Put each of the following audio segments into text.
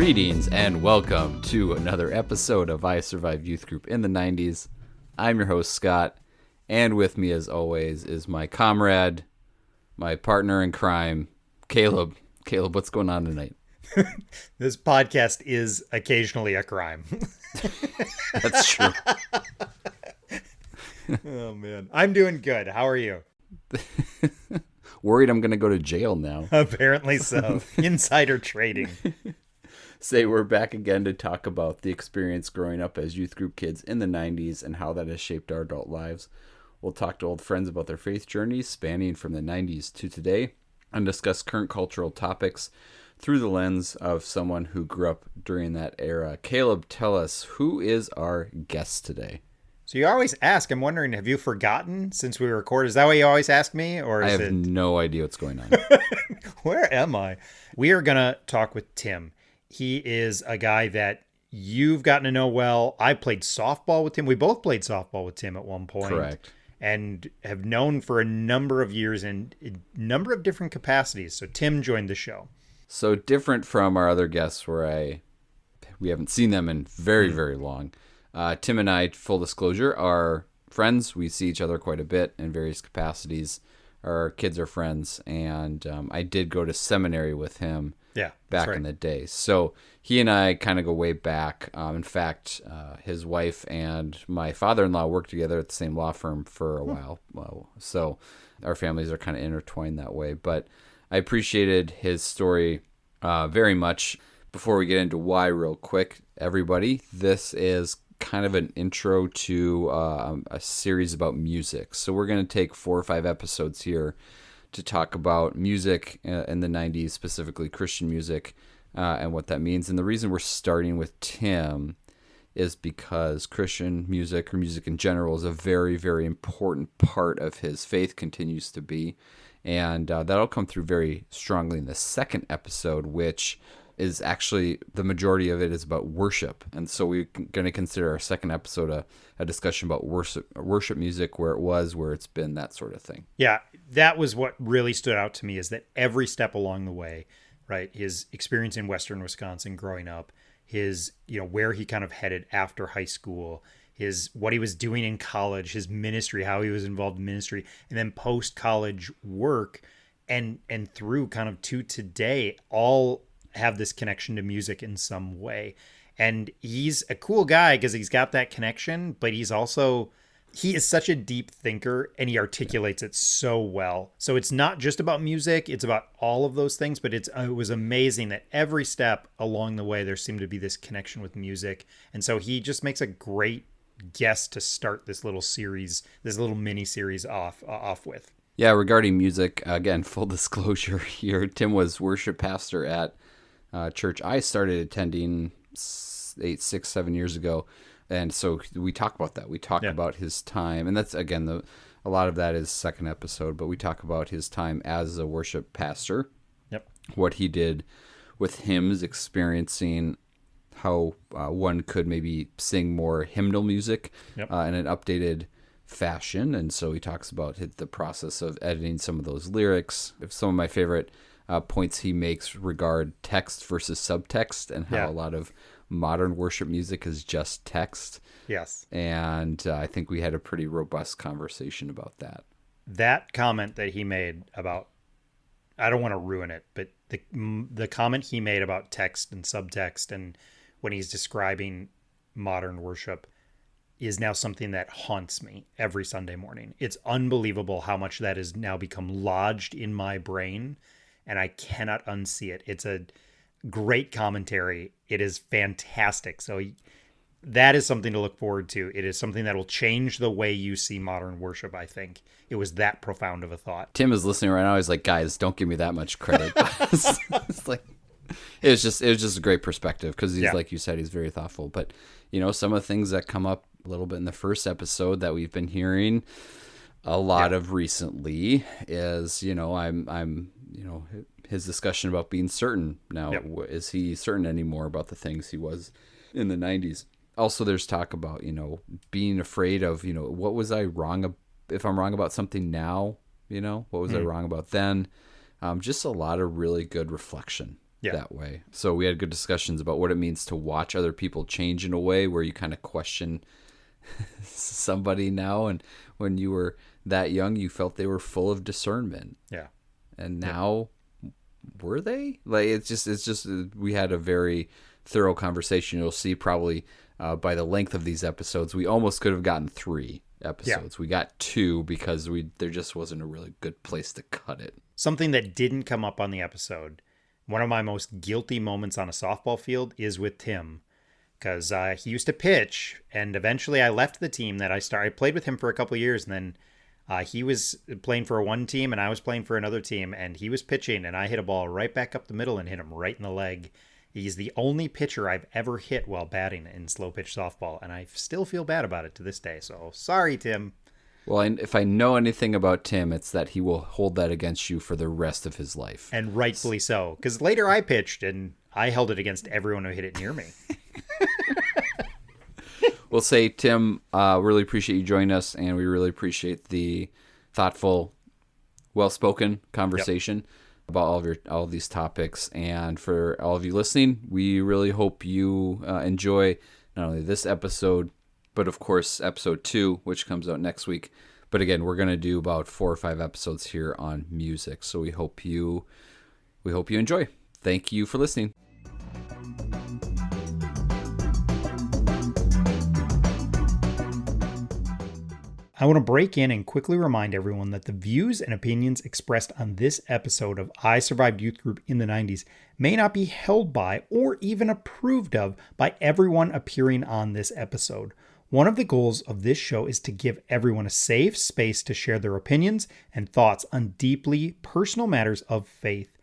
Greetings and welcome to another episode of I Survived Youth Group in the 90s. I'm your host, Scott, and with me as always is my comrade, my partner in crime, Caleb. Caleb, what's going on tonight? This podcast is occasionally a crime. That's true. Oh, man. I'm doing good. How are you? Worried I'm going to go to jail now. Apparently so. Insider trading. Say we're back again to talk about the experience growing up as youth group kids in the 90s and how that has shaped our adult lives. We'll talk to old friends about their faith journeys spanning from the 90s to today and discuss current cultural topics through the lens of someone who grew up during that era. Caleb, tell us, who is our guest today? So you always ask, I'm wondering, have you forgotten since we record? Is that what you always ask me? Or I is have no idea what's going on. Where am I? We are going to talk with Tim. He is a guy that you've gotten to know well. I played softball with Tim. We both played softball with Tim at one point. Correct. And have known for a number of years in a number of different capacities. So Tim joined the show. So different from our other guests where we haven't seen them in very, very long. Tim and I, full disclosure, are friends. We see each other quite a bit in various capacities. Our kids are friends. And I did go to seminary with him back in the day. So he and I kind of go way back. In fact, his wife and my father-in-law worked together at the same law firm for a while. So our families are kind of intertwined that way. But I appreciated his story very much. Before we get into why real quick, everybody, this is kind of an intro to a series about music. So we're going to take 4 or 5 episodes here to talk about music in the 90s, specifically Christian music, and what that means. And the reason we're starting with Tim is because Christian music, or music in general, is a very, very important part of his faith, continues to be. And that'll come through very strongly in the second episode, which is actually, the majority of it is about worship. And so we're going to consider our second episode a discussion about worship music, where it's been, that sort of thing. Yeah, that was what really stood out to me, is that every step along the way, right, his experience in Western Wisconsin growing up, his, where he kind of headed after high school, what he was doing in college, his ministry, how he was involved in ministry, and then post-college work, and through kind of to today, all have this connection to music in some way. And he's a cool guy because he's got that connection, but he is such a deep thinker, and he articulates it so well. So it's not just about music, it's about all of those things, but it was amazing that every step along the way, there seemed to be this connection with music. And so he just makes a great guest to start this little series, this little mini series off with. Yeah, regarding music, again, full disclosure here, Tim was worship pastor at church I started attending 6, 7 years ago. And so we talk about that. We talk about his time. And that's, again, a lot of that is second episode, but we talk about his time as a worship pastor. Yep. What he did with hymns, experiencing how one could maybe sing more hymnal music in an updated fashion. And so he talks about the process of editing some of those lyrics. Some of my favorite points he makes regard text versus subtext, and how a lot of modern worship music is just text. Yes. And I think we had a pretty robust conversation about that. That comment that he made about, I don't want to ruin it, but the comment he made about text and subtext, and when he's describing modern worship, is now something that haunts me every Sunday morning. It's unbelievable how much that has now become lodged in my brain, and I cannot unsee it. It's a great commentary. It is fantastic. So that is something to look forward to. It is something that will change the way you see modern worship, I think. It was that profound of a thought. Tim is listening right now. He's like, guys, don't give me that much credit. It's like, it was just a great perspective, because he's, like you said, he's very thoughtful. But, some of the things that come up a little bit in the first episode that we've been hearing a lot of recently is, his discussion about being certain. Now, is he certain anymore about the things he was in the 90s? Also, there's talk about, being afraid of, what was I wrong? If I'm wrong about something now, what was I wrong about then? Just a lot of really good reflection Yeah. that way. So we had good discussions about what it means to watch other people change in a way where you kind of question somebody now, and when you were that young you felt they were full of discernment, Yeah. and now were they? Like, it's just we had a very thorough conversation. You'll see probably by the length of these episodes, we almost could have gotten 3 episodes. We got 2 because there just wasn't a really good place to cut it. Something that didn't come up on the episode, one of my most guilty moments on a softball field is with Tim, because he used to pitch, and eventually I left the team that I started. I played with him for a couple of years, and then he was playing for one team, and I was playing for another team, and he was pitching, and I hit a ball right back up the middle and hit him right in the leg. He's the only pitcher I've ever hit while batting in slow pitch softball, and I still feel bad about it to this day. So sorry, Tim. Well, if I know anything about Tim, it's that he will hold that against you for the rest of his life. And rightfully so, because later I pitched, and I held it against everyone who hit it near me. We'll say, Tim, really appreciate you joining us, and we really appreciate the thoughtful, well-spoken conversation about all of these topics. And for all of you listening, we really hope you enjoy not only this episode, but of course episode 2, which comes out next week. But again, we're going to do about 4 or 5 episodes here on music, so we hope you enjoy. Thank you for listening. I want to break in and quickly remind everyone that the views and opinions expressed on this episode of I Survived Youth Group in the 90s may not be held by or even approved of by everyone appearing on this episode. One of the goals of this show is to give everyone a safe space to share their opinions and thoughts on deeply personal matters of faith.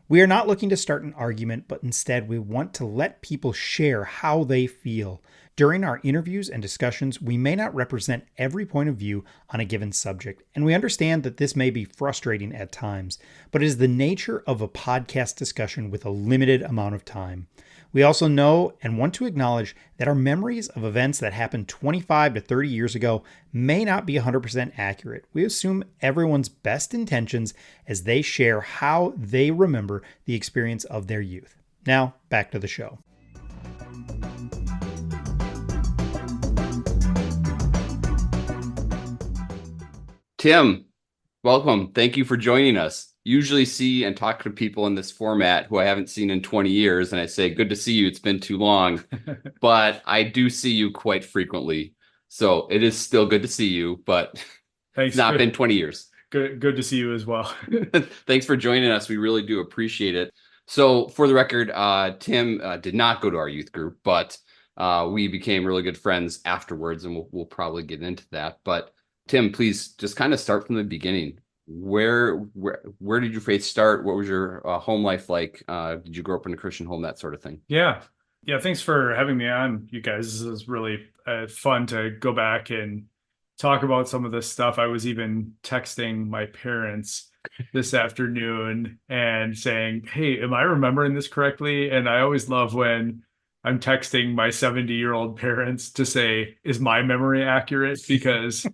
We are not looking to start an argument, but instead we want to let people share how they feel. During our interviews and discussions, we may not represent every point of view on a given subject, and we understand that this may be frustrating at times, but it is the nature of a podcast discussion with a limited amount of time. We also know and want to acknowledge that our memories of events that happened 25 to 30 years ago may not be 100% accurate. We assume everyone's best intentions as they share how they remember the experience of their youth. Now, back to the show. Tim, welcome. Thank you for joining us. Usually see and talk to people in this format who I haven't seen in 20 years, and I say, good to see you. It's been too long. But I do see you quite frequently. So it is still good to see you, but Thanks. It's not been 20 years. Good to see you as well. Thanks for joining us. We really do appreciate it. So for the record, Tim did not go to our youth group, but we became really good friends afterwards, and we'll probably get into that. But Tim, please just kind of start from the beginning. Where did your faith start? What was your home life like? Did you grow up in a Christian home, that sort of thing? Yeah. Thanks for having me on, you guys. This is really fun to go back and talk about some of this stuff. I was even texting my parents this afternoon and saying, hey, am I remembering this correctly? And I always love when I'm texting my 70-year-old parents to say, is my memory accurate? Because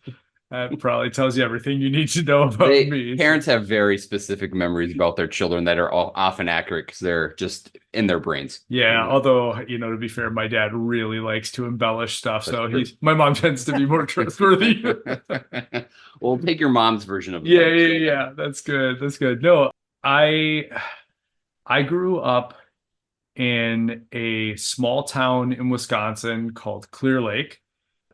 that probably tells you everything you need to know about me. Parents have very specific memories about their children that are all often accurate because they're just in their brains. Yeah, although, to be fair, my dad really likes to embellish stuff. My mom tends to be more trustworthy. Well, take your mom's version of it. Yeah. That's good. No, I grew up in a small town in Wisconsin called Clear Lake.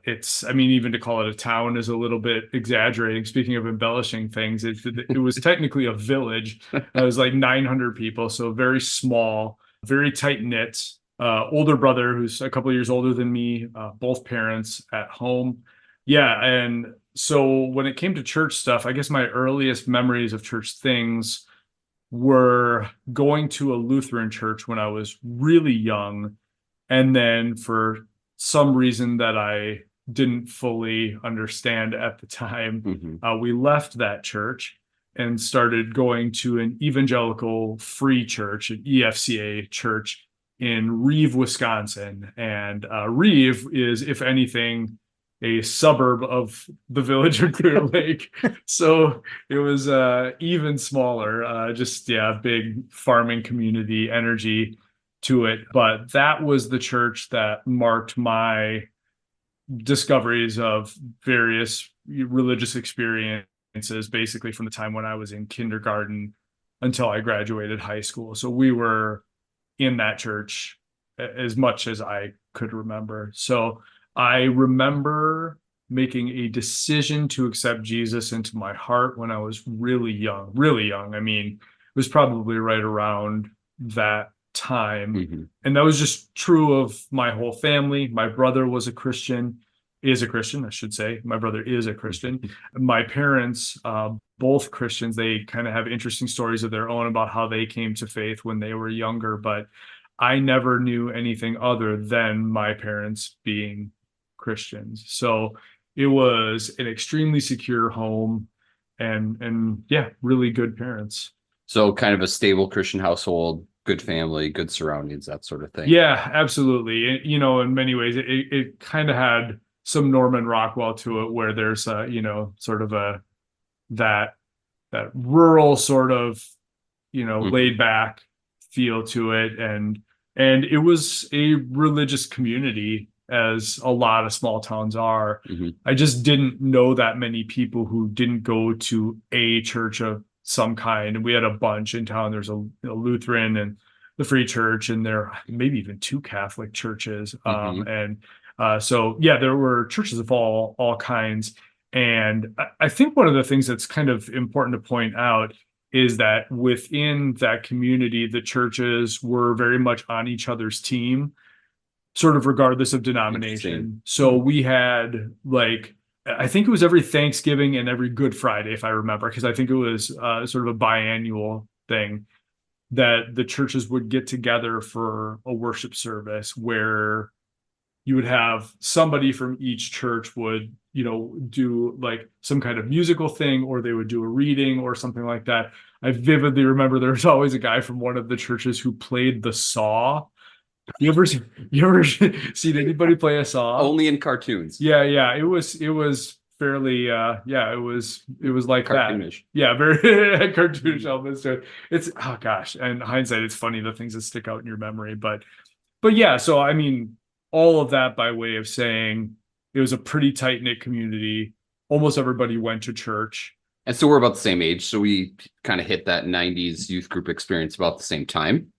Even to call it a town is a little bit exaggerating. Speaking of embellishing things, it was technically a village. It was like 900 people, so very small, very tight-knit. Older brother who's a couple of years older than me, both parents at home. Yeah, and so when it came to church stuff, I guess my earliest memories of church things were going to a Lutheran church when I was really young, and then for some reason that I didn't fully understand at the time, we left that church and started going to an evangelical free church, an EFCA church in Reeve, Wisconsin. And Reeve is, if anything, a suburb of the village of Clear Lake. So it was even smaller, just, yeah, big farming community energy to it. But that was the church that marked my discoveries of various religious experiences, basically from the time when I was in kindergarten until I graduated high school. So we were in that church as much as I could remember. So I remember making a decision to accept Jesus into my heart when I was really young, really young. I mean, it was probably right around that time. Mm-hmm. And that was just true of my whole family. My brother was a Christian, is a Christian, I should say. My brother is a Christian. My parents, both Christians, they kind of have interesting stories of their own about how they came to faith when they were younger, but I never knew anything other than my parents being Christians. So it was an extremely secure home and yeah, really good parents. So kind of a stable Christian household, good family, good surroundings, that sort of thing. Yeah, absolutely. In many ways, it kind of had some Norman Rockwell to it, where there's sort of that rural sort of, laid back feel to it. And it was a religious community, as a lot of small towns are. Mm-hmm. I just didn't know that many people who didn't go to a church of some kind. And we had a bunch in town. There's a Lutheran and the Free Church, and there maybe even 2 Catholic churches. So yeah, there were churches of all kinds. And I think one of the things that's kind of important to point out is that within that community, the churches were very much on each other's team, sort of regardless of denomination. So we had, like, I think it was every Thanksgiving and every Good Friday, if I remember, because I think it was sort of a biannual thing, that the churches would get together for a worship service where you would have somebody from each church would, do like some kind of musical thing, or they would do a reading or something like that. I vividly remember there was always a guy from one of the churches who played the saw. You ever seen anybody play a saw? Only in cartoons. Yeah. It was fairly it was like cartoonish. That. Yeah, very cartoonish elements to it. It's, oh gosh, and hindsight, it's funny the things that stick out in your memory. But yeah, so I mean, all of that by way of saying it was a pretty tight-knit community. Almost everybody went to church. And so we're about the same age. So we kind of hit that 90s youth group experience about the same time.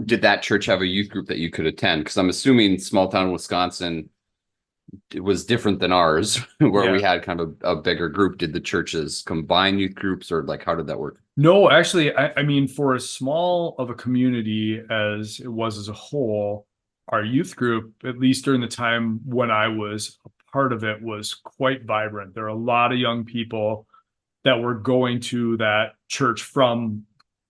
Did that church have a youth group that you could attend? Because I'm assuming small town Wisconsin, it was different than ours, where we had kind of a bigger group. Did the churches combine youth groups, or like, how did that work? No, actually, I mean, for as small of a community as it was as a whole, our youth group, at least during the time when I was a part of it, was quite vibrant. There are a lot of young people that were going to that church from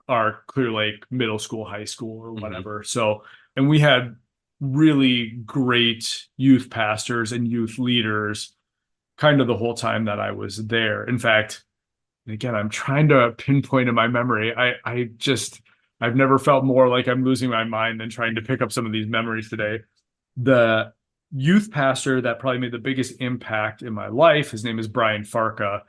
our Clear Lake middle school, high school, or whatever. So, and we had really great youth pastors and youth leaders kind of the whole time that I was there. In fact, again, I'm trying to pinpoint in my memory. I've never felt more like I'm losing my mind than trying to pick up some of these memories today. The youth pastor that probably made the biggest impact in my life, his name is Brian Farka,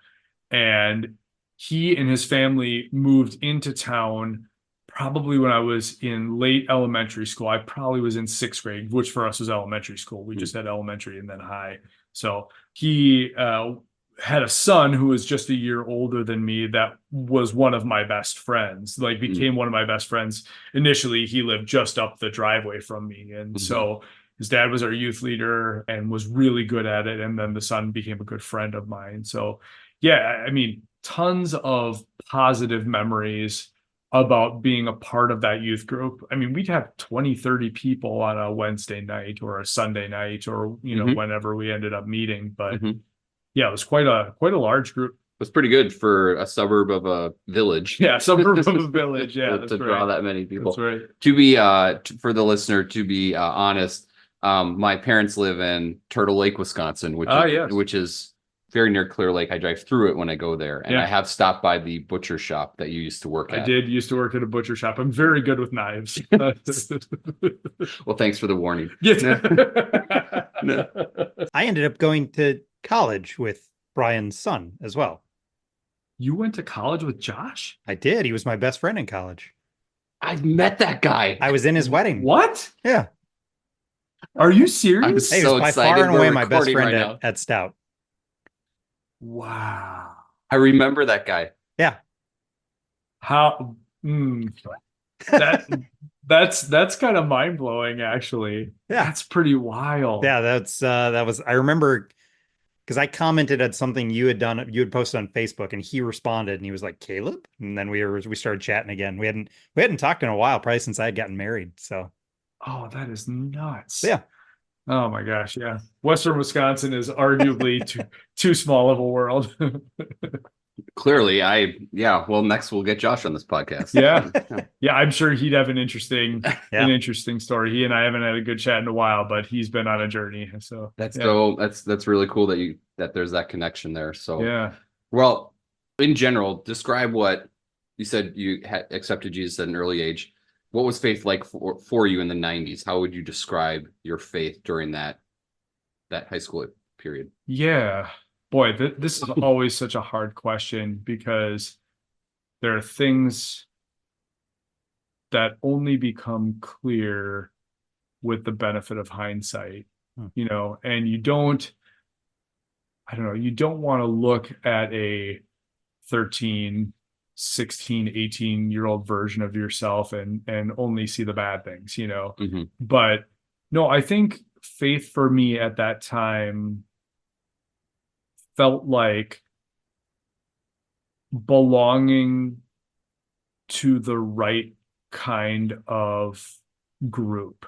and he and his family moved into town probably when I was in late elementary school. I probably was in 6th grade, which for us was elementary school. We just had elementary and then high. So he had a son who was just a year older than me that was one of my best friends, like became one of my best friends. Initially, he lived just up the driveway from me. And so his dad was our youth leader and was really good at it. And then the son became a good friend of mine. So yeah, I mean, tons of positive memories about being a part of that youth group. I mean, we'd have 20, 30 people on a Wednesday night or a Sunday night, or, whenever we ended up meeting. But yeah, it was quite a large group. It was pretty good for a suburb of a village. Yeah, suburb of a village. Yeah, to draw that many people. That's right. To be for the listener, to be honest, my parents live in Turtle Lake, Wisconsin, which is very near Clear Lake. I drive through it when I go there, and I have stopped by the butcher shop that you used to work at. I did used to work at a butcher shop. I'm very good with knives. Well, thanks for the warning. Yeah. No. I ended up going to college with Brian's son as well. You went to college with Josh? I did. He was my best friend in college. I've met that guy. I was in his wedding. What? Yeah. Are you I'm serious? He was so by excited. far and We're away my best recording friend right now. at Stout. Wow. I remember that guy. Yeah. How that that's kind of mind-blowing, actually. Yeah. That's pretty wild. Yeah, that was I remember because I commented at something you had done, you had posted on Facebook, and he responded and he was like, Caleb? And then we started chatting again. We hadn't talked in a while, probably since I had gotten married. So Oh, that is nuts. yeah. Oh my gosh, yeah. Western Wisconsin is arguably too small of a world. Clearly, well, next we'll get Josh on this podcast. Yeah. Yeah, I'm sure he'd have an interesting story. He and I haven't had a good chat in a while, but he's been on a journey. So That's really cool that there's that connection there. So yeah. Well, in general, describe what you said you had accepted Jesus at an early age. What was faith like for you in the 90s? How would you describe your faith during that high school period? Yeah. Boy, this is always such a hard question because there are things that only become clear with the benefit of hindsight, and you don't want to look at a 13, 16, 18-year-old version of yourself and only see the bad things, Mm-hmm. But no, I think faith for me at that time felt like belonging to the right kind of group,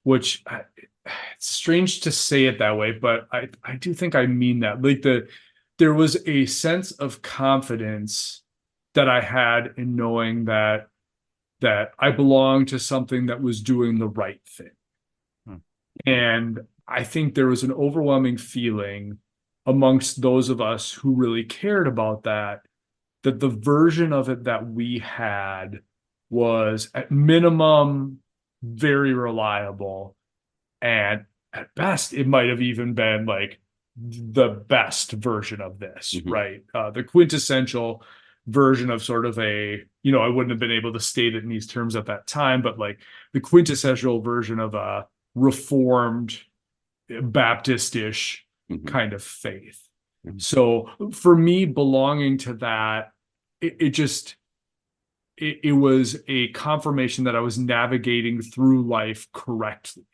which it's strange to say it that way, but I do think I mean that. Like there was a sense of confidence that I had in knowing that I belonged to something that was doing the right thing. And I think there was an overwhelming feeling amongst those of us who really cared about that the version of it that we had was at minimum very reliable. And at best, it might have even been like the best version of this, right? The quintessential version of sort of I wouldn't have been able to state it in these terms at that time, but like the quintessential version of a reformed Baptist-ish kind of faith. So for me, belonging to that, it was a confirmation that I was navigating through life correctly.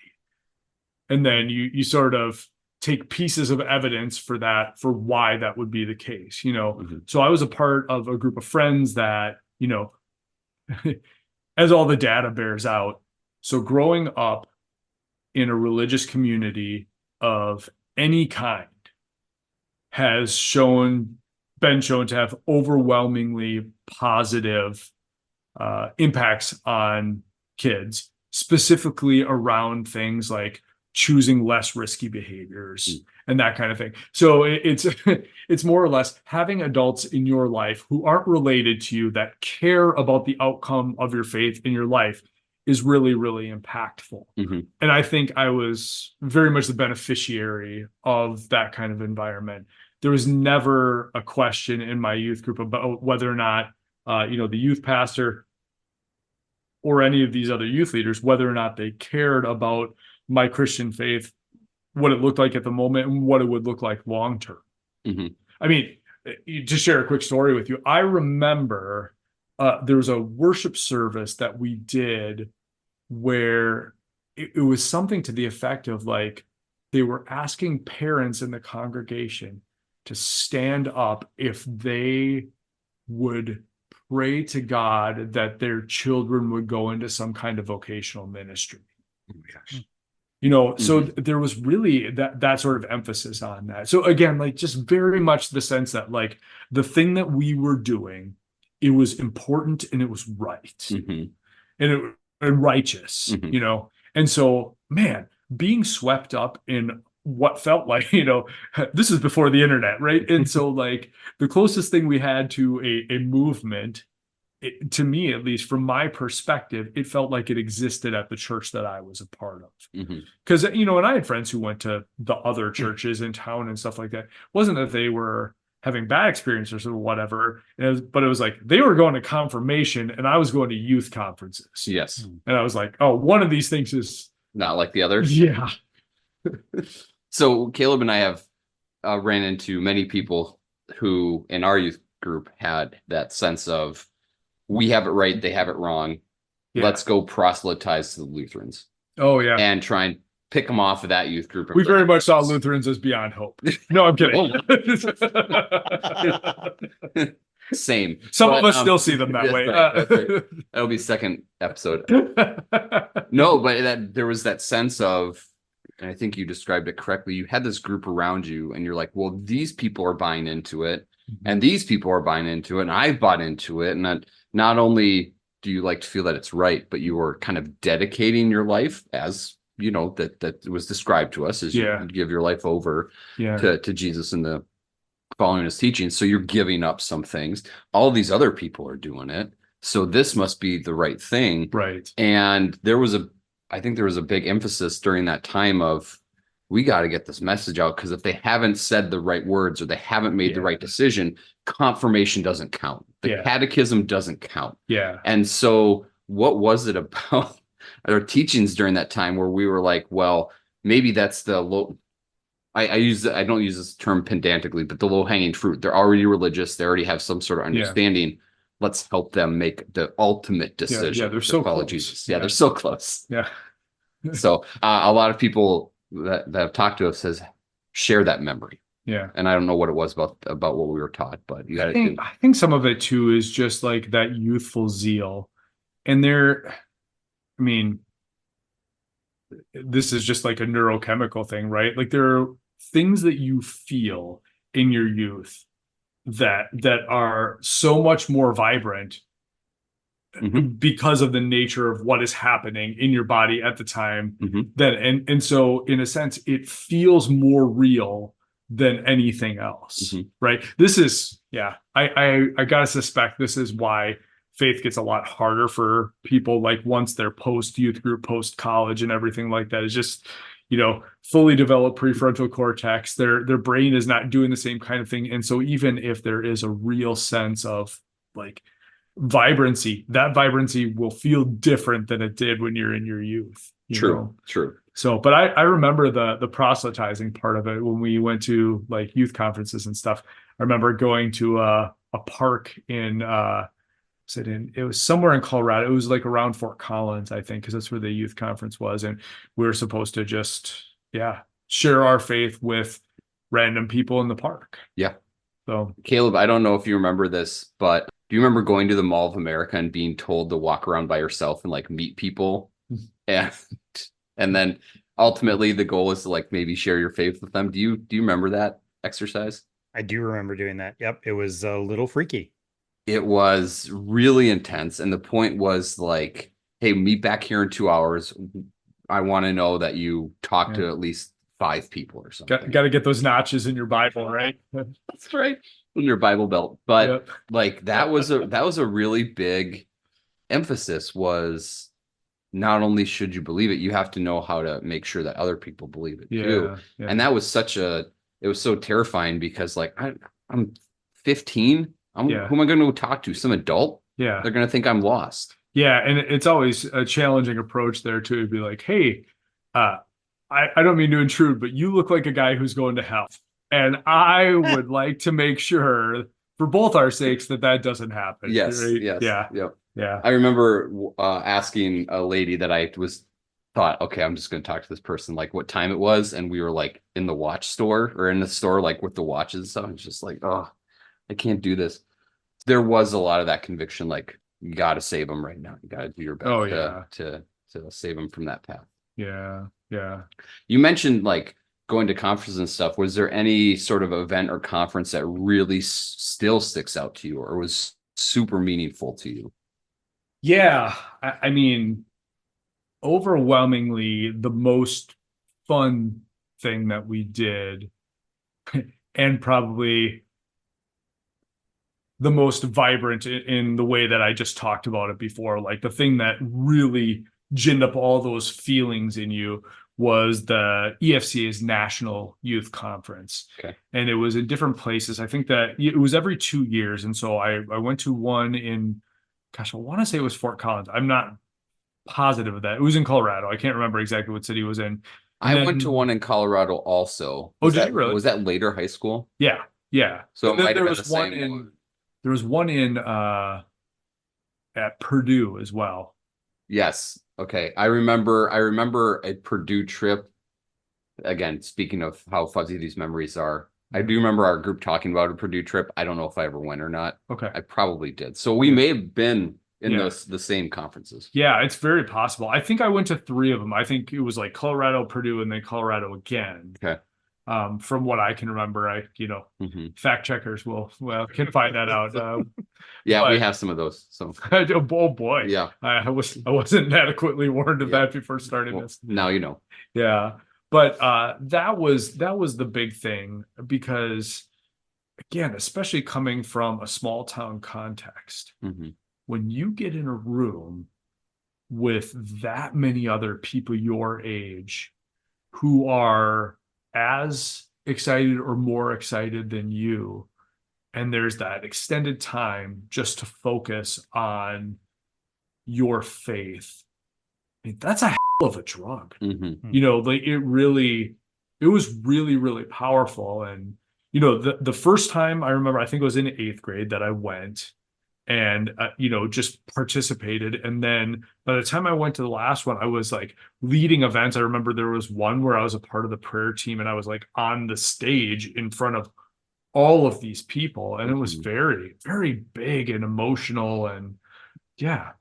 And then you sort of take pieces of evidence for why that would be the case, So I was a part of a group of friends that, as all the data bears out. So growing up in a religious community of any kind has been shown to have overwhelmingly positive impacts on kids, specifically around things like choosing less risky behaviors and that kind of thing. So it's more or less having adults in your life who aren't related to you that care about the outcome of your faith in your life is really, really impactful. And I think I was very much the beneficiary of that kind of environment. There was never a question in my youth group about whether or not, the youth pastor or any of these other youth leaders, whether or not they cared about my Christian faith, what it looked like at the moment and what it would look like long-term. I mean, to share a quick story with you, I remember there was a worship service that we did where it was something to the effect of like, they were asking parents in the congregation to stand up if they would pray to God that their children would go into some kind of vocational ministry. Oh my gosh. So there was really that sort of emphasis on that. So again, like just very much the sense that like the thing that we were doing, it was important and it was right. And righteous, And so, man, being swept up in what felt like, this is before the internet, right? And so like the closest thing we had to a movement to me, at least from my perspective, it felt like it existed at the church that I was a part of. Because, you know, and I had friends who went to the other churches in town and stuff like that. It wasn't that they were having bad experiences or whatever, but it was like they were going to confirmation and I was going to youth conferences. Yes. And I was like, oh, one of these things is not like the other. Yeah. So Caleb and I have ran into many people who in our youth group had that sense of, we have it right, they have it wrong. Yeah. Let's go proselytize to the Lutherans. Oh, yeah. And try and pick them off of that youth group. We very much saw Lutherans as beyond hope. No, I'm kidding. Same. Some of us still see them that way. Right. That'll be second episode. No, but there was that sense of, and I think you described it correctly, you had this group around you and you're like, well, these people are buying into it and these people are buying into it and I've bought into it. And not only do you like to feel that it's right, but you were kind of dedicating your life as, you know, that was described to us as you give your life over to Jesus and the following his teaching. So you're giving up some things. All these other people are doing it. So this must be the right thing. Right. And I think there was a big emphasis during that time of, we got to get this message out, because if they haven't said the right words or they haven't made the right decision, confirmation doesn't count. The catechism doesn't count. Yeah. And so what was it about our teachings during that time where we were like, well, maybe that's the low. I don't use this term pedantically, but the low hanging fruit. They're already religious. They already have some sort of understanding. Let's help them make the ultimate decision. Yeah, they're so follow close. Jesus. Yeah, they're so close. Yeah. So a lot of people that have talked to us says share that memory. Yeah. And I don't know what it was about what we were taught, but you got to. I think some of it too is just like that youthful zeal, and I mean, this is just like a neurochemical thing, right? Like there are things that you feel in your youth that are so much more vibrant because of the nature of what is happening in your body at the time. And so in a sense, it feels more real than anything else, right? This is, I gotta suspect this is why faith gets a lot harder for people, like once they're post youth group, post college and everything like that. Is just, you know, fully developed prefrontal cortex, their brain is not doing the same kind of thing. And so even if there is a real sense of like vibrancy, that vibrancy will feel different than it did when you're in your youth. True. So, but I remember the proselytizing part of it when we went to like youth conferences and stuff. I remember going to a park in it was somewhere in Colorado. It was like around Fort Collins, I think, because that's where the youth conference was. And we were supposed to just, share our faith with random people in the park. Yeah. So Caleb, I don't know if you remember this, but do you remember going to the Mall of America and being told to walk around by yourself and like meet people? And then ultimately the goal is to like maybe share your faith with them. Do you remember that exercise? I do remember doing that. Yep. It was a little freaky. It was really intense. And the point was like, hey, meet back here in 2 hours. I want to know that you talk to at least 5 people or something. Got to get those notches in your Bible, right? That's right. In your Bible belt. But like that was a really big emphasis, was not only should you believe it, you have to know how to make sure that other people believe it too. Yeah. And that was it was so terrifying, because like I'm 15. Who am I going to talk to? Some adult? Yeah. They're going to think I'm lost. Yeah. And it's always a challenging approach there too, to be like, hey, I don't mean to intrude, but you look like a guy who's going to hell. And I would like to make sure for both our sakes that doesn't happen. Yes. Right? Yes. Yeah. Yep. Yeah. I remember asking a lady that I thought, okay, I'm just going to talk to this person, like what time it was. And we were like in the watch store or in the store, like with the watches and stuff. It's just like, oh, I can't do this. There was a lot of that conviction, like you got to save them right now. You got to do your best to save them from that path. Yeah. Yeah. You mentioned like going to conferences and stuff. Was there any sort of event or conference that really still sticks out to you or was super meaningful to you? Yeah. I mean, overwhelmingly the most fun thing that we did and probably the most vibrant in the way that I just talked about it before. Like the thing that really ginned up all those feelings in you was the EFCA's National Youth Conference. Okay. And it was in different places. I think that it was every 2 years. And so I went to one in, gosh, I want to say it was Fort Collins. I'm not positive of that. It was in Colorado. I can't remember exactly what city it was in. I went to one in Colorado also. Oh, did you really? Was that later high school? Yeah. Yeah. So And then it might there have been was the one same in one. there was one in at Purdue as well. Yes. Okay. I remember a Purdue trip. Again, speaking of how fuzzy these memories are, I do remember our group talking about a Purdue trip. I don't know if I ever went or not. Okay. I probably did. So we may have been in Yeah. the same conferences. Yeah, it's very possible. I think I went to 3 of them. I think it was like Colorado, Purdue, and then Colorado again. Okay. From what I can remember, Mhm. fact checkers can find that out. Yeah, we but- have some of those. So oh boy, yeah. I wasn't adequately warned of Yeah. that before starting Well, this. now you know. Yeah, but that was the big thing because, again, especially coming from a small town context, Mhm. when you get in a room with that many other people your age who are as excited or more excited than you, and there's that extended time just to focus on your faith, I mean, that's a hell of a drug. Mhm. Like it was really, really powerful. And the first time I remember, I think it was in 8th grade that I went and just participated. And then by the time I went to the last one, I was like leading events. I remember there was one where I was a part of the prayer team and I was like on the stage in front of all of these people, and it was very, very big and emotional. And yeah,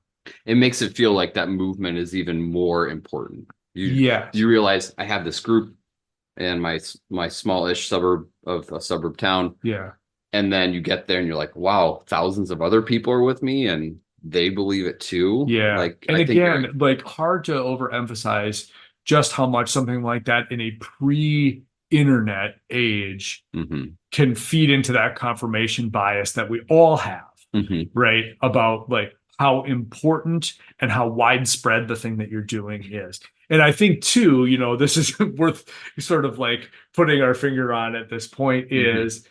It makes it feel like that movement is even more important. Yes. You realize I have this group and my smallish suburb of a suburb town. Yeah. And then you get there and you're like, wow, thousands of other people are with me and they believe it too. Yeah. Like, and I think again, like hard to overemphasize just how much something like that in a pre-internet age Mhm. can feed into that confirmation bias that we all have, Mhm. right? About like how important and how widespread the thing that you're doing is. And I think too, this is worth sort of like putting our finger on at this point is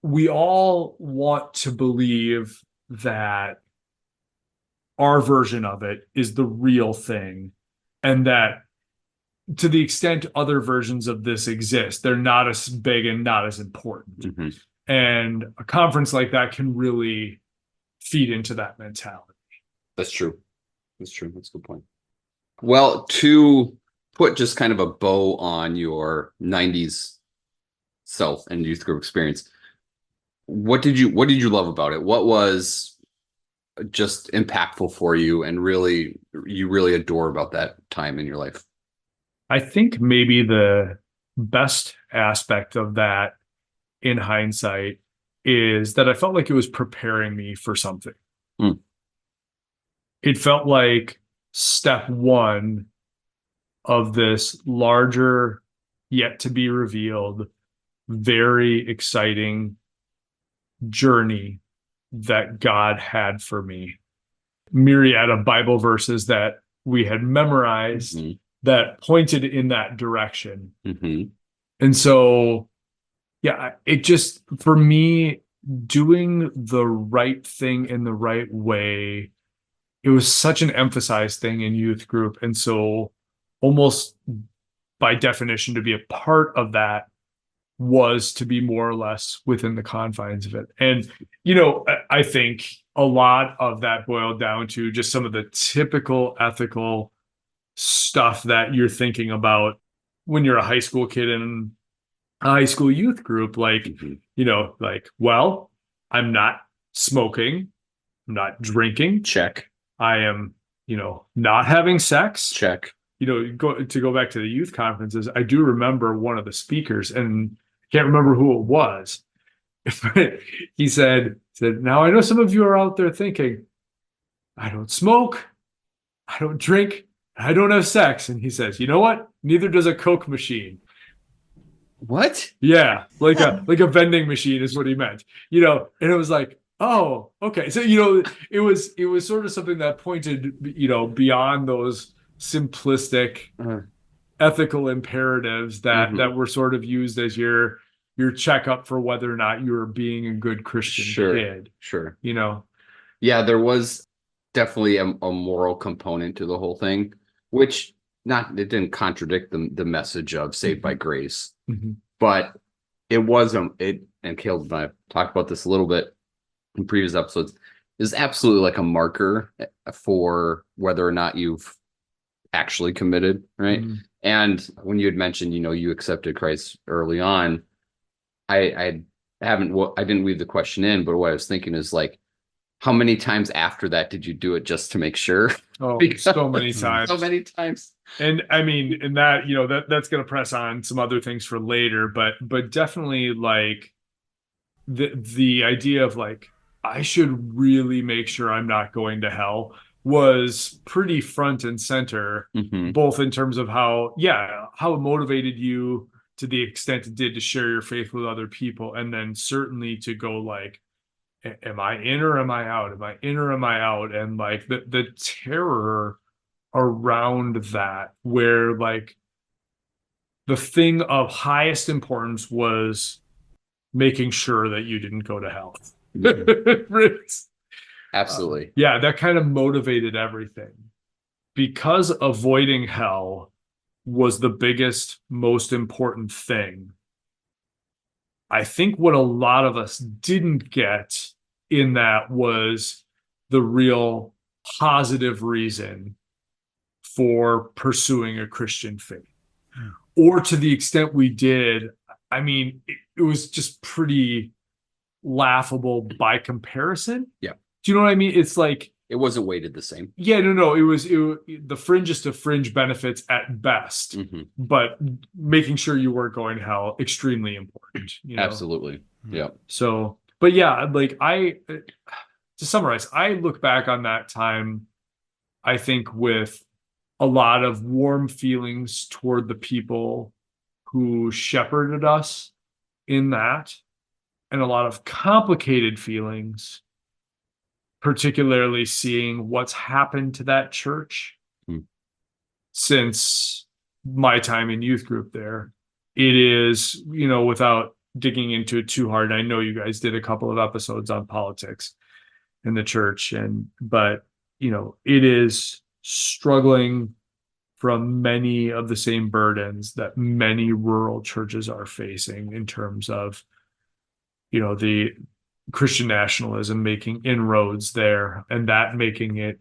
we all want to believe that our version of it is the real thing, and that to the extent other versions of this exist, they're not as big and not as important. Mhm. And a conference like that can really feed into that mentality. That's true. That's a good point. Well, to put just kind of a bow on your 90s self and youth group experience, what did you love about it? What was just impactful for you and you really adore about that time in your life? I think maybe the best aspect of that in hindsight is that I felt like it was preparing me for something. Mm. It felt like step one of this larger, yet to be revealed, very exciting journey that God had for me. Myriad of Bible verses that we had memorized that pointed in that direction. And so, yeah, it just, for me, doing the right thing in the right way, it was such an emphasized thing in youth group. And so almost by definition, to be a part of that was to be more or less within the confines of it. And, I think a lot of that boiled down to just some of the typical ethical stuff that you're thinking about when you're a high school kid in a high school youth group, like, well, I'm not smoking, I'm not drinking. Check. I am, not having sex. Check. To go back to the youth conferences, I do remember one of the speakers, and I can't remember who it was. He said, now I know some of you are out there thinking, I don't smoke, I don't drink, I don't have sex. And he says, you know what? Neither does a Coke machine. What? Yeah, like a vending machine is what he meant. And it was like, Oh, okay. So, it was sort of something that pointed, beyond those simplistic Uh, ethical imperatives mhm. that were sort of used as your checkup for whether or not you were being a good Christian Sure, kid, sure. you know. Yeah, there was definitely a moral component to the whole thing, which not it didn't contradict the message of saved by Mhm. grace, Mhm. but it was it and Caleb and I talked about this a little bit in previous episodes, is absolutely like a marker for whether or not you've actually committed, right? Mhm. And when you had mentioned, you accepted Christ early on, I haven't I didn't leave the question in, but what I was thinking is like, how many times after that did you do it just to make sure? Oh, Because so many so times. many times. And I mean, and that, that's going to press on some other things for later, but definitely like the idea of like I should really make sure I'm not going to hell was pretty front and center, Hmm. both in terms of how it motivated you to the extent it did to share your faith with other people, and then certainly to go like, am I in or am I out? Am I in or am I out? And like the terror around that, where like the thing of highest importance was making sure that you didn't go to hell. Hmm. Uh, Absolutely. yeah, that kind of motivated everything because avoiding hell was the biggest, most important thing. I think what a lot of us didn't get in that was the real positive reason for pursuing a Christian faith. Or to the extent we did, I mean, it was just pretty laughable by comparison. Yeah. Do you know what I mean? It's like, It wasn't weighted the same. yeah, no, the fringest of fringe benefits at best, Hmm. but making sure you weren't going to hell, extremely important. Absolutely. Yeah. So, but yeah, like to summarize, I look back on that time, I think, with a lot of warm feelings toward the people who shepherded us in that, and a lot of complicated feelings, particularly seeing what's happened to that church Mm. since my time in youth group there. It is, without digging into it too hard, I know you guys did a couple of episodes on politics in the church, but it is struggling from many of the same burdens that many rural churches are facing in terms of, the Christian nationalism making inroads there, and that making it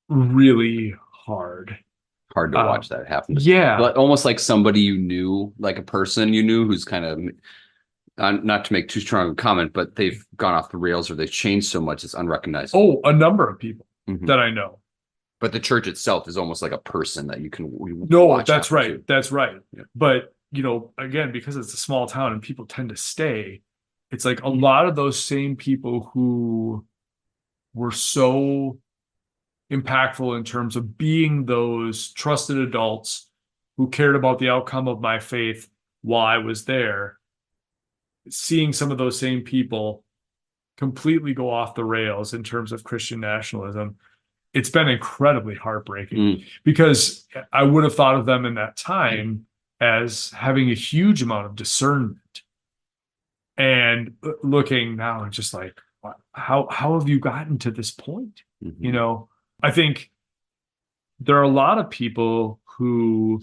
really hard. Hard to watch that happen. Yeah. But almost like somebody you knew, like a person you knew who's kind of, not to make too strong a comment, but they've gone off the rails or they've changed so much it's unrecognizable. Oh, a number of people Hmm. that I know. But the church itself is almost like a person that you can No, watch that's happen right. to. That's right. Yeah. But, again, because it's a small town and people tend to stay, it's like a lot of those same people who were so impactful in terms of being those trusted adults who cared about the outcome of my faith while I was there, seeing some of those same people completely go off the rails in terms of Christian nationalism, it's been incredibly heartbreaking Mm. because I would have thought of them in that time as having a huge amount of discernment, and looking now just like, how have you gotten to this point? Mhm. You know, I think there are a lot of people who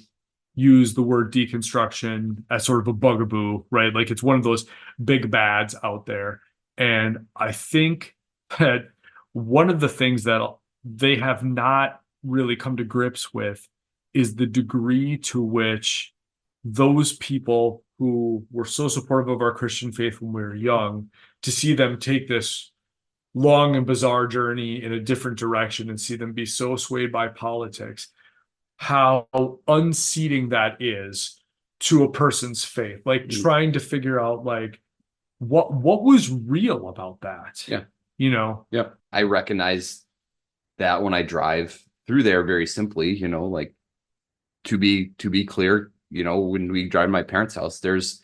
use the word deconstruction as sort of a bugaboo, right? Like it's one of those big bads out there. And I think that one of the things that they have not really come to grips with is the degree to which those people who were so supportive of our Christian faith when we were young, to see them take this long and bizarre journey in a different direction and see them be so swayed by politics, how unseating that is to a person's faith. Like Mm. trying to figure out like what was real about that. Yeah. You know? Yep. I recognize that when I drive through there very simply, like to be clear, when we drive to my parents' house, there's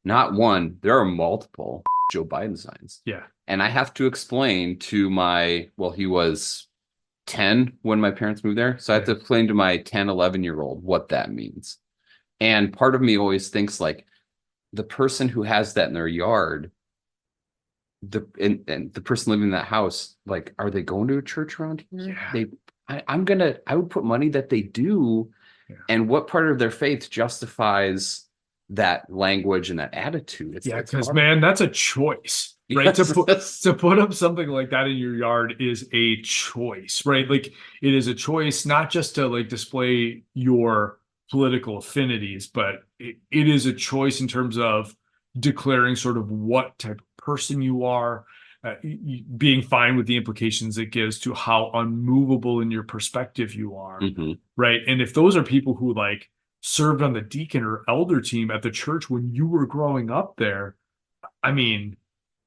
not one, there are multiple Joe Biden signs. Yeah. And I have to explain to he was 10 when my parents moved there. So I have to explain to my 10, 11-year-old what that means. And part of me always thinks like the person who has that in their yard, and the person living in that house, like, are they going to a church around here? Yeah. I would put money that they do. Yeah. And what part of their faith justifies that language and that attitude? Because man, that's a choice, right? Yes. To put up something like that in your yard is a choice, right? Like it is a choice, not just to like display your political affinities, but it is a choice in terms of declaring sort of what type of person you are, being fine with the implications it gives to how unmovable in your perspective you are, right? And if those are people who like served on the deacon or elder team at the church when you were growing up there, I mean,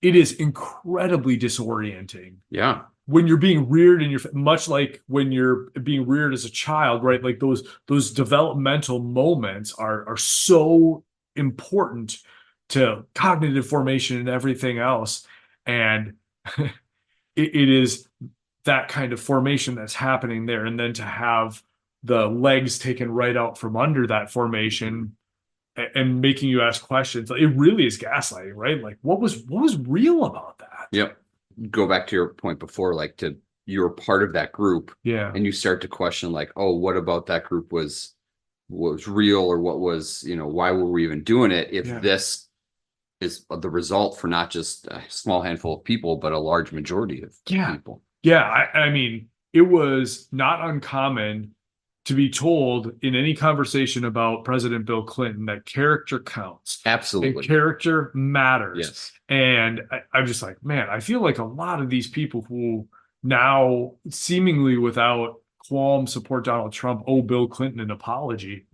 it is incredibly disorienting. Yeah. When you're being reared in much like when you're being reared as a child, right? Like those developmental moments are so important to cognitive formation and everything else. And it is that kind of formation that's happening there. And then to have the legs taken right out from under that formation and making you ask questions, it really is gaslighting, right? Like what was real about that? Yep. Go back to your point before, like you're part of that group. Yeah. And you start to question like, oh, what about that group was real, or what was, why were we even doing it if this is the result for not just a small handful of people, but a large majority of people. Yeah. I mean, it was not uncommon to be told in any conversation about President Bill Clinton that character counts. Absolutely. And character matters. Yes. And I'm just like, man, I feel like a lot of these people who now seemingly without qualm support Donald Trump owe Bill Clinton an apology,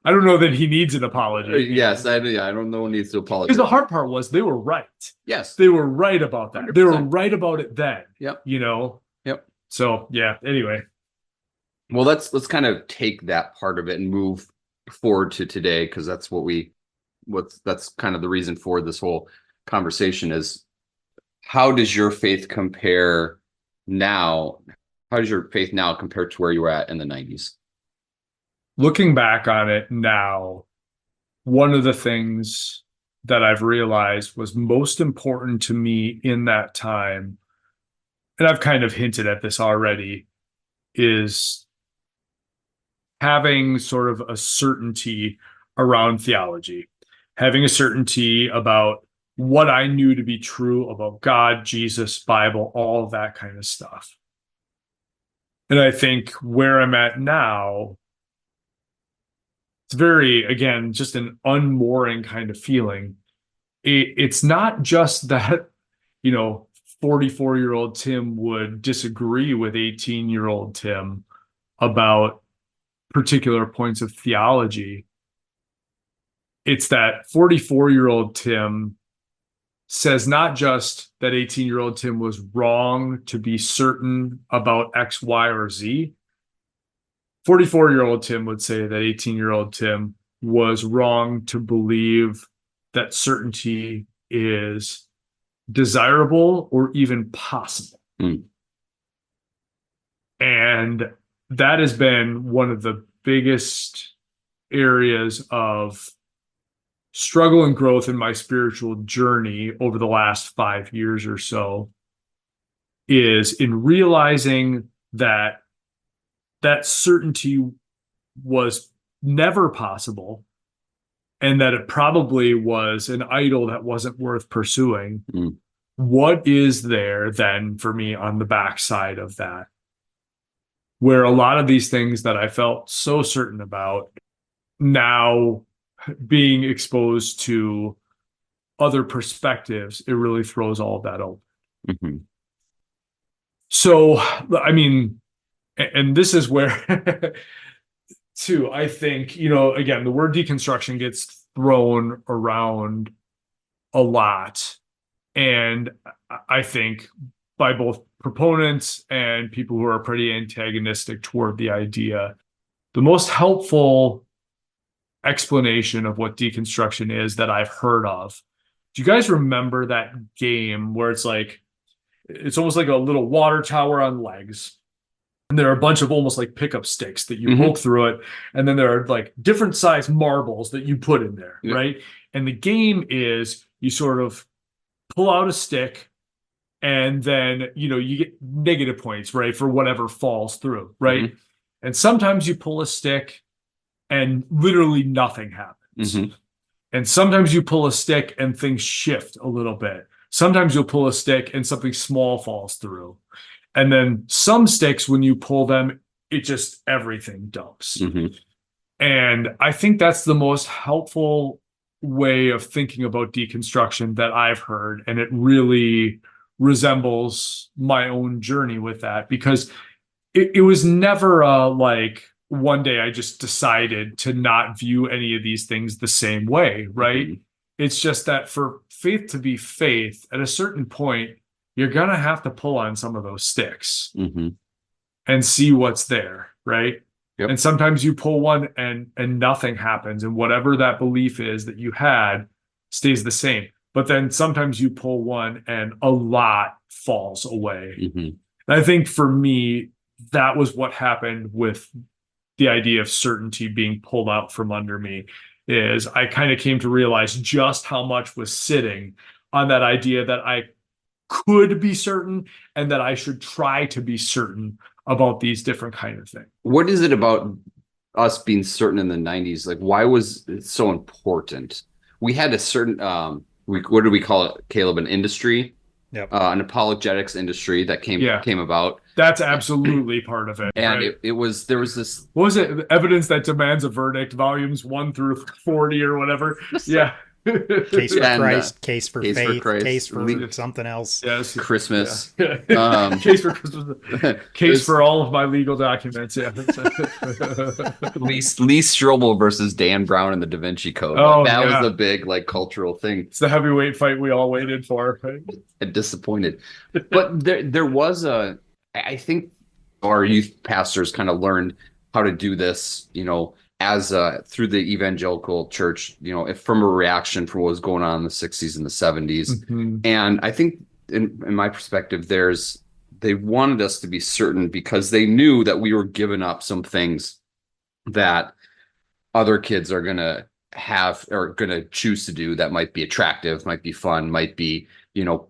I don't know that he needs an apology. Yes, I don't know who needs to apologize. Because the hard part was they were right. Yes. They were right about that. 100%. They were right about it then. Yep. Yep. So yeah, anyway. Well, let's kind of take that part of it and move forward to today, because that's that's kind of the reason for this whole conversation is, how does your faith compare now? How does your faith now compare to where you were at in the 90s? Looking back on it now, one of the things that I've realized was most important to me in that time, and I've kind of hinted at this already, is having sort of a certainty around theology, having a certainty about what I knew to be true about God, Jesus, Bible, all of that kind of stuff. And I think where I'm at now, it's very, again, just an unmooring kind of feeling. It's not just that, 44-year-old Tim would disagree with 18-year-old Tim about particular points of theology. It's that 44-year-old Tim says not just that 18-year-old Tim was wrong to be certain about X, Y, or Z. 44-year-old Tim would say that 18-year-old Tim was wrong to believe that certainty is desirable or even possible. And that has been one of the biggest areas of struggle and growth in my spiritual journey over the last 5 years or so, is in realizing that certainty was never possible, and that it probably was an idol that wasn't worth pursuing. What is there then for me on the backside of that, where a lot of these things that I felt so certain about, now being exposed to other perspectives, it really throws all of that open. So, I mean, and this is where too, I think, again, the word deconstruction gets thrown around a lot. And I think by both proponents and people who are pretty antagonistic toward the idea, the most helpful explanation of what deconstruction is that I've heard of. Do you guys remember that game where it's almost like a little water tower on legs? And there are a bunch of almost like pickup sticks that you poke through it. And then there are like different size marbles that you put in there, right? And the game is you sort of pull out a stick and then, you get negative points, right? For whatever falls through, right? And sometimes you pull a stick and literally nothing happens. And sometimes you pull a stick and things shift a little bit. Sometimes you'll pull a stick and something small falls through. And then some sticks, when you pull them, everything dumps. And I think that's the most helpful way of thinking about deconstruction that I've heard. And it really resembles my own journey with that, because it was never like one day I just decided to not view any of these things the same way, right? It's just that for faith to be faith, at a certain point, you're going to have to pull on some of those sticks and see what's there, right? And sometimes you pull one and nothing happens, and whatever that belief is that you had stays the same. But then sometimes you pull one and a lot falls away. And I think for me, that was what happened with the idea of certainty being pulled out from under me. Is I kind of came to realize just how much was sitting on that idea that I could be certain and that I should try to be certain about these different kind of things. What is it about us being certain in the 90s? Like, why was it so important? We had a certain, what do we call it, Caleb? An industry, an apologetics industry that came about. That's absolutely part of it. And right? there was this. What was it? Evidence that demands a verdict, volumes 1 through 40 or whatever. Yeah. Case for Christ, case for faith, case for something else. Yes. Christmas. Case for Christmas. Case for all of my legal documents. Yeah. Lee Strobel versus Dan Brown in the Da Vinci Code. That was the big cultural thing. It's the heavyweight fight we all waited for. Right? And disappointed. But there was I think our youth pastors kind of learned how to do this, as through the evangelical church, from a reaction from what was going on in the 60s and the 70s. And I think in my perspective, they wanted us to be certain because they knew that we were giving up some things that other kids are going to have or going to choose to do that might be attractive, might be fun, might be,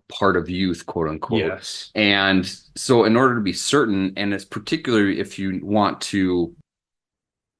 part of youth, quote unquote. Yes. And so in order to be certain, and it's particularly if you want to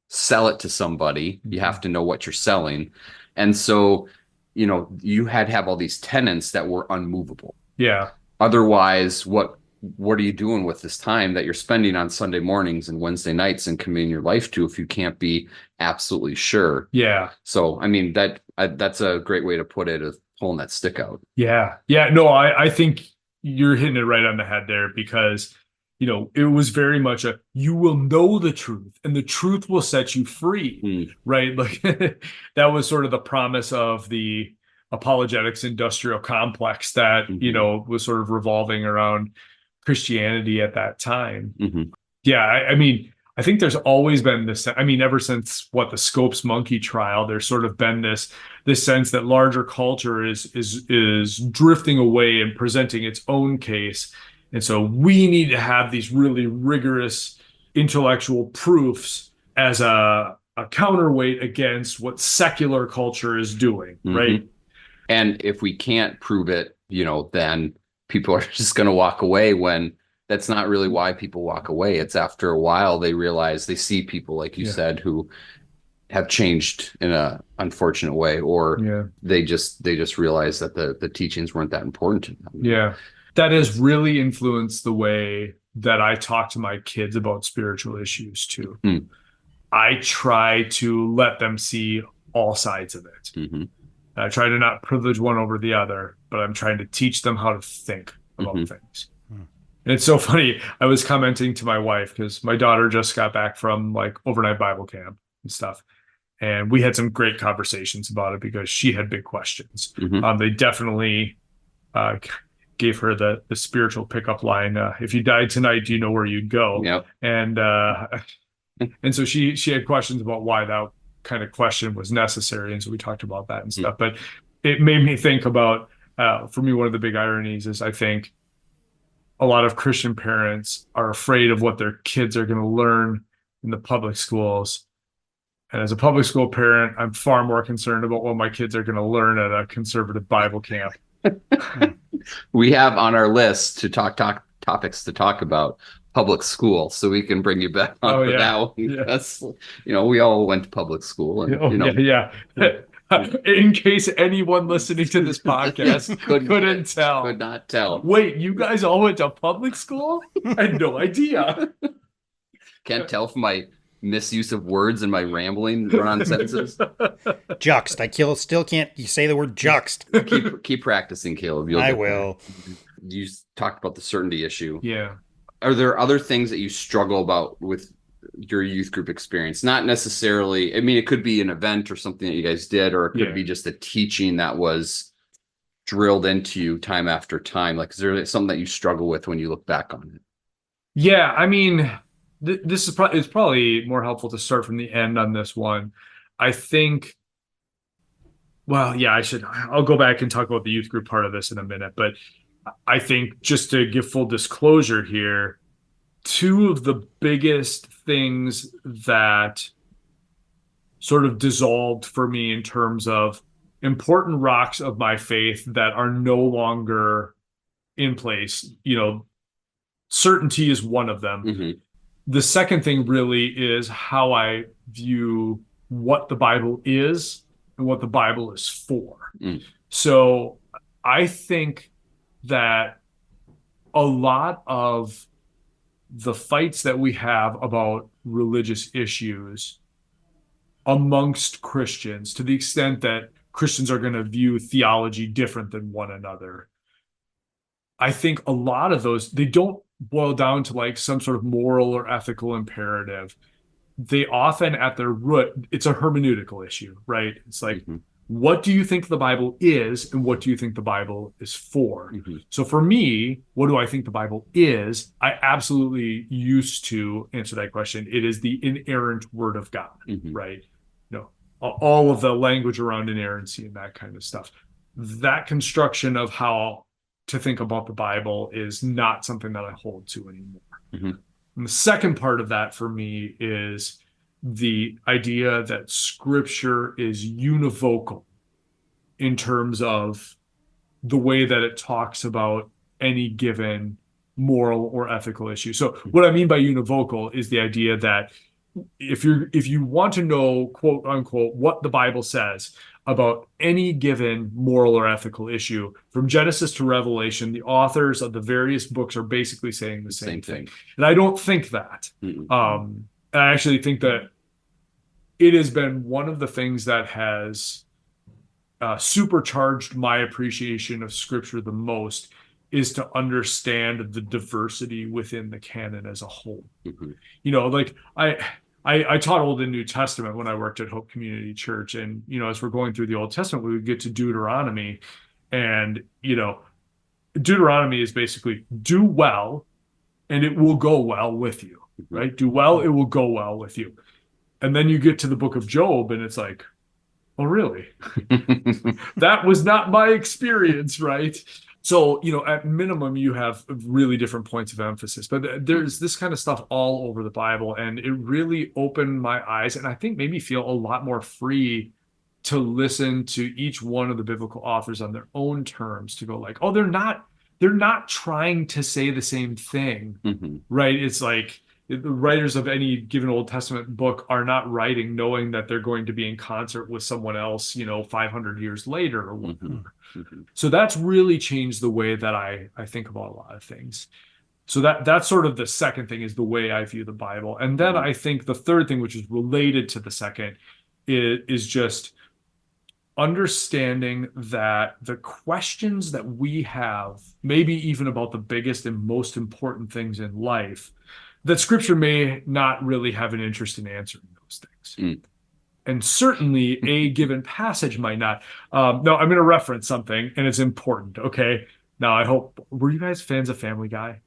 sell it to somebody, you have to know what you're selling. And so, you had to have all these tenets that were unmovable. Yeah. Otherwise, what are you doing with this time that you're spending on Sunday mornings and Wednesday nights and committing your life to if you can't be absolutely sure? Yeah. So, I mean, that's a great way to put it, of pulling that stick out. Yeah. Yeah. No, I think you're hitting it right on the head there, because it was very much you will know the truth and the truth will set you free, right? Like that was sort of the promise of the apologetics industrial complex that, was sort of revolving around Christianity at that time. Yeah. I mean, I think there's always been this, ever since the Scopes monkey trial, there's sort of been this sense that larger culture is drifting away and presenting its own case. And so we need to have these really rigorous intellectual proofs as a counterweight against what secular culture is doing, right? And if we can't prove it, then people are just going to walk away, when that's not really why people walk away. It's after a while they realize they see people, like you said, who have changed in a unfortunate way, or they just realize that the teachings weren't that important to them. Yeah. That has really influenced the way that I talk to my kids about spiritual issues too. I try to let them see all sides of it. I try to not privilege one over the other, but I'm trying to teach them how to think about things. And it's so funny. I was commenting to my wife because my daughter just got back from overnight Bible camp and stuff. And we had some great conversations about it because she had big questions. They definitely gave her the spiritual pickup line. If you died tonight, do you know where you'd go? Yep. And so she had questions about why that kind of question was necessary. And so we talked about that and stuff. But it made me think about, for me, one of the big ironies is I think a lot of Christian parents are afraid of what their kids are going to learn in the public schools. And as a public school parent, I'm far more concerned about what my kids are going to learn at a conservative Bible camp. We have on our list to talk topics to talk about public school, so we can bring you back on for that one. Yeah. That's, we all went to public school, and Yeah. In case anyone listening to this podcast couldn't tell. Could not tell. Wait, you guys all went to public school? I had no idea. Can't tell from my misuse of words and my rambling run-on sentences. Juxt. I still can't say the word juxt. Keep practicing, Caleb. I will. You talked about the certainty issue. Yeah. Are there other things that you struggle about with your youth group experience? Not necessarily, I mean, it could be an event or something that you guys did, or it could be just a teaching that was drilled into you time after time. Like, is there something that you struggle with when you look back on it? Yeah, I mean, this is it's probably more helpful to start from the end on this one. I think, well, yeah, I'll go back and talk about the youth group part of this in a minute, but I think just to give full disclosure here, two of the biggest things that sort of dissolved for me in terms of important rocks of my faith that are no longer in place, certainty is one of them. Mm-hmm. The second thing really is how I view what the Bible is and what the Bible is for. So I think that a lot of the fights that we have about religious issues amongst Christians, to the extent that Christians are going to view theology different than one another, I think a lot of those, they don't boil down to like some sort of moral or ethical imperative. They often at their root, it's a hermeneutical issue, right? It's like, what do you think the Bible is and what do you think the Bible is for? So for me, what do I think the Bible is? I absolutely used to answer that question. It is the inerrant word of God, right? All of the language around inerrancy and that kind of stuff. That construction of how to think about the Bible is not something that I hold to anymore. And the second part of that for me is the idea that Scripture is univocal in terms of the way that it talks about any given moral or ethical issue. So what I mean by univocal is the idea that if you want to know, quote unquote, what the Bible says about any given moral or ethical issue, from Genesis to Revelation, the authors of the various books are basically saying the same thing. And I don't think that. I actually think that it has been one of the things that has supercharged my appreciation of Scripture the most, is to understand the diversity within the canon as a whole. Like I taught Old and New Testament when I worked at Hope Community Church. And, as we're going through the Old Testament, we would get to Deuteronomy. And, Deuteronomy is basically do well and it will go well with you, right? Do well, it will go well with you. And then you get to the book of Job and it's like, oh, really? That was not my experience, right? So, at minimum, you have really different points of emphasis, but there's this kind of stuff all over the Bible, and it really opened my eyes, and I think made me feel a lot more free to listen to each one of the biblical authors on their own terms, to go like, oh, they're not trying to say the same thing, right? It's like the writers of any given Old Testament book are not writing knowing that they're going to be in concert with someone else, 500 years later or whatever. So that's really changed the way that I think about a lot of things. So that's sort of the second thing, is the way I view the Bible. And then I think the third thing, which is related to the second, is just understanding that the questions that we have, maybe even about the biggest and most important things in life, that Scripture may not really have an interest in answering those things. And certainly a given passage might not. No, I'm going to reference something, and it's important, okay? Now, I hope, were you guys fans of Family Guy?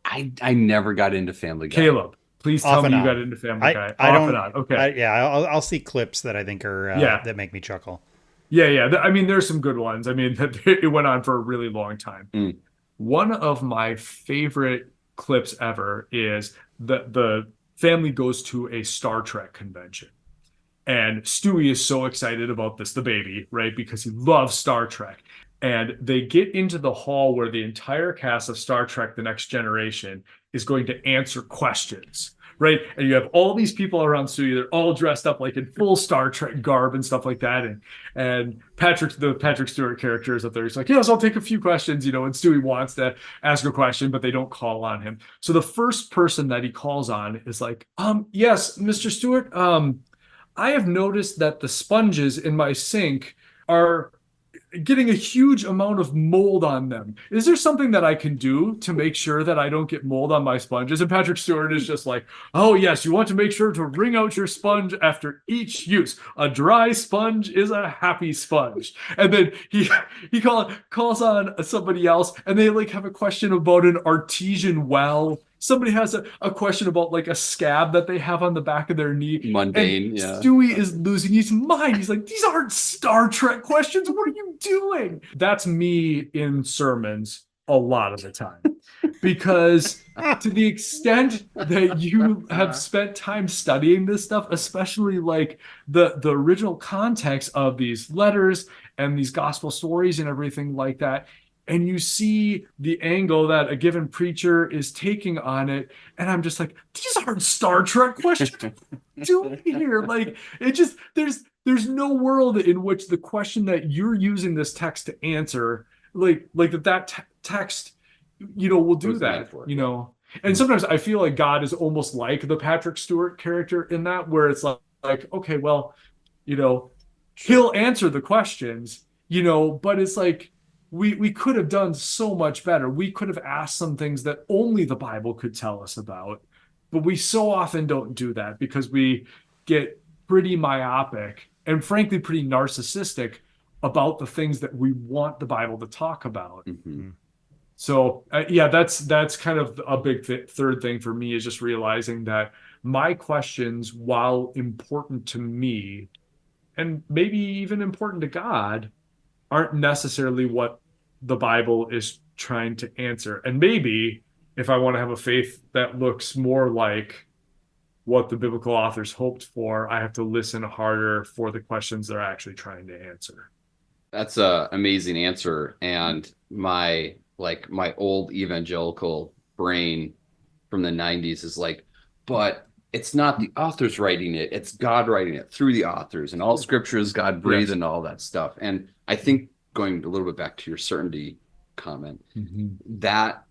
I never got into Family Guy. Caleb, Please Off tell and me you on. got into Family Guy. I Off don't. and on. Okay. Yeah, I'll see clips that I think are Yeah. that make me chuckle. Yeah, yeah. I mean, there's some good ones. I mean, it went on for a really long time. Mm. One of my favorite clips ever is the family goes to a Star Trek convention. And Stewie is so excited about this, the baby, right? Because he loves Star Trek. And they get into the hall where the entire cast of Star Trek: The Next Generation is going to answer questions, right? And you have all these people around Stewie. They're all dressed up like in full Star Trek garb and stuff like that. And the Patrick Stewart character is up there. He's like, yes, I'll take a few questions, and Stewie wants to ask a question, but they don't call on him. So the first person that he calls on is like, yes, Mr. Stewart, I have noticed that the sponges in my sink are getting a huge amount of mold on them. Is there something that I can do to make sure that I don't get mold on my sponges? And Patrick Stewart is just like, oh, yes, you want to make sure to wring out your sponge after each use. A dry sponge is a happy sponge. And then he calls on somebody else, and they like have a question about an artesian well. Somebody has a question about like a scab that they have on the back of their knee. Mundane, and yeah. Stewie is losing his mind. He's like, these aren't Star Trek questions. What are you doing? That's me in sermons a lot of the time. Because to the extent that you have spent time studying this stuff, especially like the original context of these letters and these gospel stories and everything like that, and you see the angle that a given preacher is taking on it, and I'm just like, these aren't Star Trek questions. What are you doing here? Like, it just there's no world in which the question that you're using this text to answer, like that text, will do that. And sometimes I feel like God is almost like the Patrick Stewart character in that, where it's like okay, well, he'll answer the questions, but it's like, we could have done so much better. We could have asked some things that only the Bible could tell us about, but we so often don't do that because we get pretty myopic and frankly pretty narcissistic about the things that we want the Bible to talk about. Mm-hmm. So that's kind of a big third thing for me, is just realizing that my questions, while important to me and maybe even important to God, aren't necessarily what the Bible is trying to answer. And maybe if I want to have a faith that looks more like what the biblical authors hoped for, I have to listen harder for the questions they're actually trying to answer. That's an amazing answer. And my old evangelical brain from the 90s is like, but it's not the authors writing it, it's God writing it through the authors, and all scripture is God breathed, and all that stuff. And I think, going a little bit back to your certainty comment, that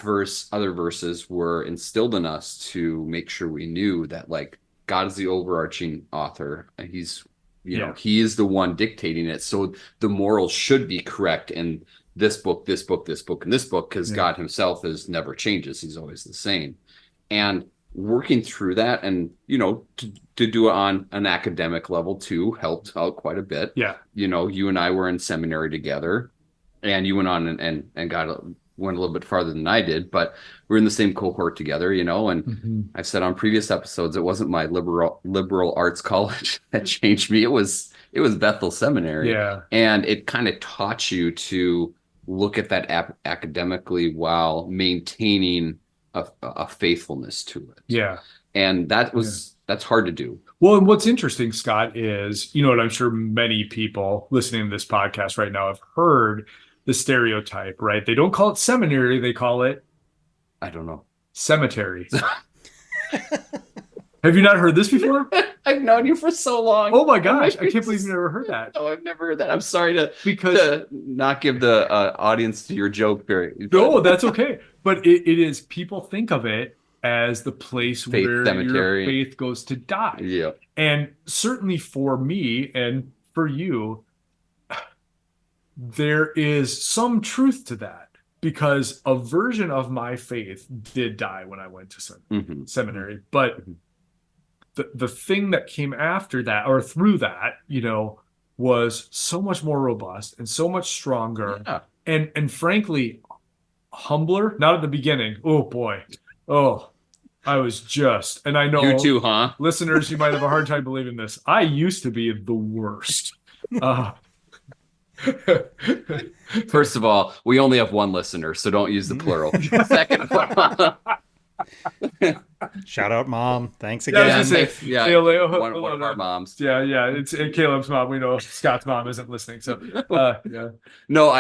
verse, other verses were instilled in us to make sure we knew that like God is the overarching author. He's, he is the one dictating it. So the morals should be correct in this book, this book, this book, and this book, because God himself never changes. He's always the same. And working through that, and to do it on an academic level too, helped out quite a bit. You and I were in seminary together, and you went on and went a little bit farther than I did, but we're in the same cohort together, and I've said on previous episodes, it wasn't my liberal arts college that changed me. It was Bethel Seminary. And it kind of taught you to look at that academically while maintaining a faithfulness to it. And that's hard to do. Well, and what's interesting, Scott, is, what I'm sure many people listening to this podcast right now have heard the stereotype, right? They don't call it seminary, they call it, I don't know, cemetery. Have you not heard this before? I've known you for so long. Oh my gosh, I can't believe you never heard that. No, I've never heard that. I'm sorry to not give the audience to your joke very. No, that's okay. But it is, people think of it as the place where cemetery. Your faith goes to die. Yeah. And certainly for me and for you, there is some truth to that, because a version of my faith did die when I went to seminary. But the thing that came after that, or through that, was so much more robust and so much stronger, and frankly humbler. Not at the beginning. Oh boy. Oh, I was just, and I know You too, huh? listeners, you might have a hard time believing this. I used to be the worst. First of all, we only have one listener, so don't use the plural. Second of all, Shout out, Mom. Thanks Yeah, I was again. gonna say, yeah, yeah, one of our moms. Yeah, it's Caleb's mom. We know Scott's mom isn't listening, so yeah, No,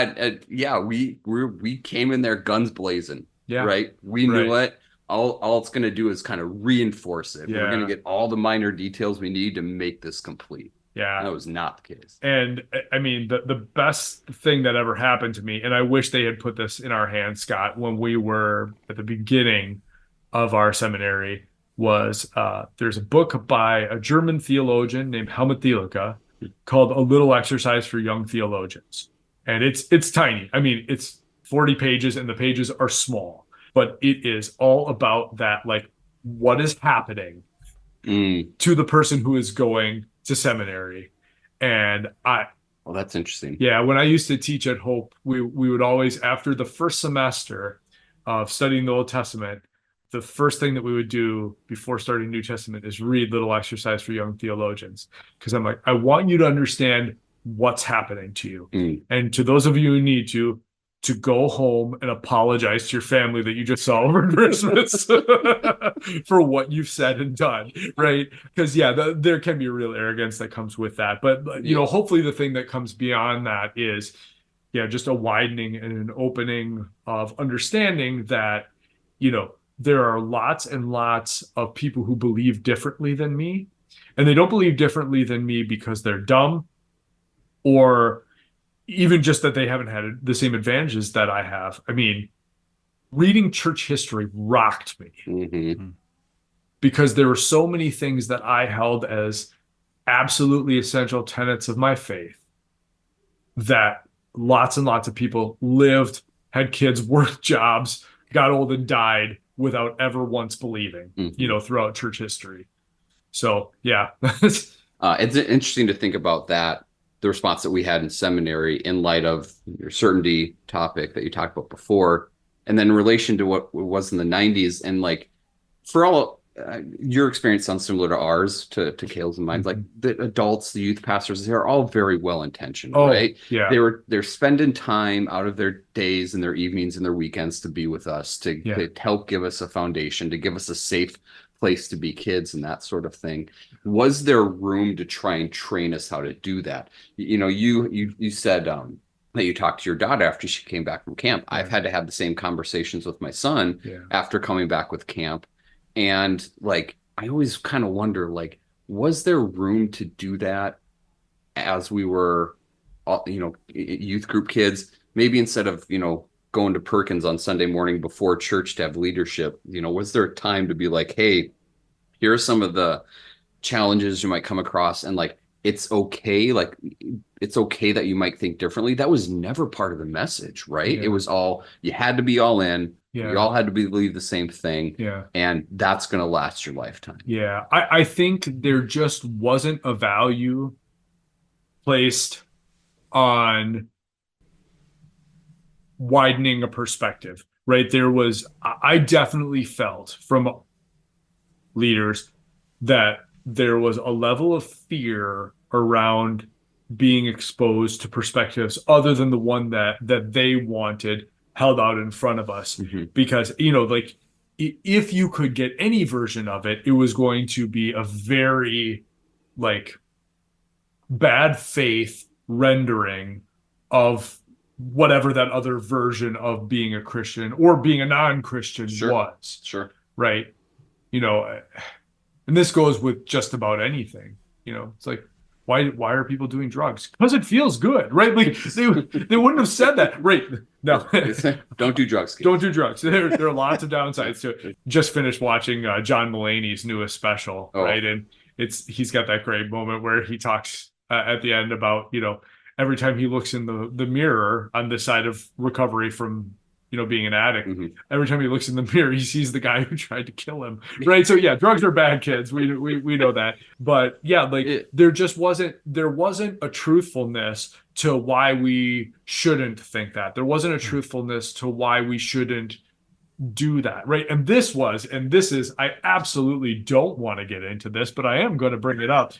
yeah, we came in there guns blazing. Yeah. Right. We knew Right. it. All it's going to do is kind of reinforce it. We're going to Yeah. get all the minor details we need to make this complete. yeah. That was not the case. And I mean, the best thing that ever happened to me, and I wish they had put this in our hands, Scott, when we were at the beginning of our seminary, was there's a book by a German theologian named Helmut Thielicke called A Little Exercise for Young Theologians. And it's tiny. I mean, it's 40 pages and the pages are small, but it is all about that, like, what is happening to the person who is going to seminary. And Well, that's interesting. yeah, when I used to teach at Hope, we would always, after the first semester of studying the Old Testament, the first thing that we would do before starting New Testament is read Little Exercise for Young Theologians. Because I'm like, I want you to understand what's happening to you. And to those of you who need to go home and apologize to your family that you just saw over Christmas for what you've said and done, right? Because yeah, there can be real arrogance that comes with that. But you know, hopefully the thing that comes beyond that is, yeah, just a widening and an opening of understanding that, you know, there are lots and lots of people who believe differently than me, and they don't believe differently than me because they're dumb, or even just that they haven't had the same advantages that I have. I mean, reading church history rocked me because there were so many things that I held as absolutely essential tenets of my faith that lots and lots of people lived, had kids, worked jobs, got old and died without ever once believing, you know, throughout church history. So, yeah. It's interesting to think about that, the response that we had in seminary in light of your certainty topic that you talked about before, and then in relation to what was in the 90s. And like, for all your experience sounds similar to ours, to Caleb's and mine. Like the adults, the youth pastors, they're all very well intentioned, right? Yeah. They're spending time out of their days and their evenings and their weekends to be with us, to help give us a foundation, to give us a safe place to be kids and that sort of thing. Was there room to try and train us how to do that? You know, you said that you talked to your daughter after she came back from camp. I've had to have the same conversations with my son after coming back with camp. And like, I always kind of wonder, like, was there room to do that as we were, you know, youth group kids? Maybe instead of, you know, going to Perkins on Sunday morning before church to have leadership, you know, was there a time to be like, hey, here are some of the challenges you might come across, and like, it's okay, like, it's okay that you might think differently. That was never part of the message, right? It was all, you had to be all in. You all had to believe the same thing. And that's going to last your lifetime. Yeah. I think there just wasn't a value placed on widening a perspective, right? I definitely felt from leaders that there was a level of fear around being exposed to perspectives other than the one that they wanted held out in front of us. Because, you know, like, if you could get any version of it, it was going to be a very, like, bad faith rendering of whatever that other version of being a Christian or being a non-Christian was. Right. You know, and this goes with just about anything. You know, it's like, why are people doing drugs? Because it feels good, right? Like, they wouldn't have said that, right? No, don't do drugs. Kids. Don't do drugs. There are lots of downsides to it. Just finished watching John Mulaney's newest special, right? And he's got that great moment where he talks at the end about, you know, every time he looks in the mirror on the side of recovery from, you know, being an addict, every time he looks in the mirror, he sees the guy who tried to kill him, right? So yeah, drugs are bad, kids. We know that. But yeah, like, there wasn't a truthfulness to why we shouldn't think that. There wasn't a truthfulness to why we shouldn't do that, right? And this is, I absolutely don't want to get into this, but I am going to bring it up.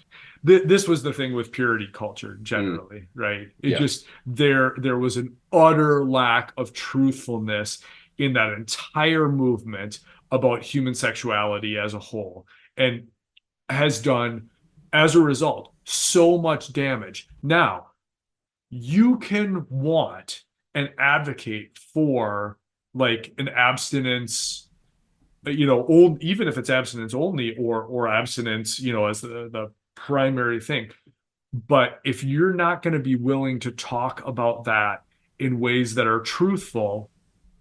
This was the thing with purity culture generally, right? It Yeah. just, there was an utter lack of truthfulness in that entire movement about human sexuality as a whole, and has done, as a result, so much damage. Now, you can want and advocate for like an abstinence, even if it's abstinence only, or abstinence, as the primary thing. But if you're not going to be willing to talk about that in ways that are truthful,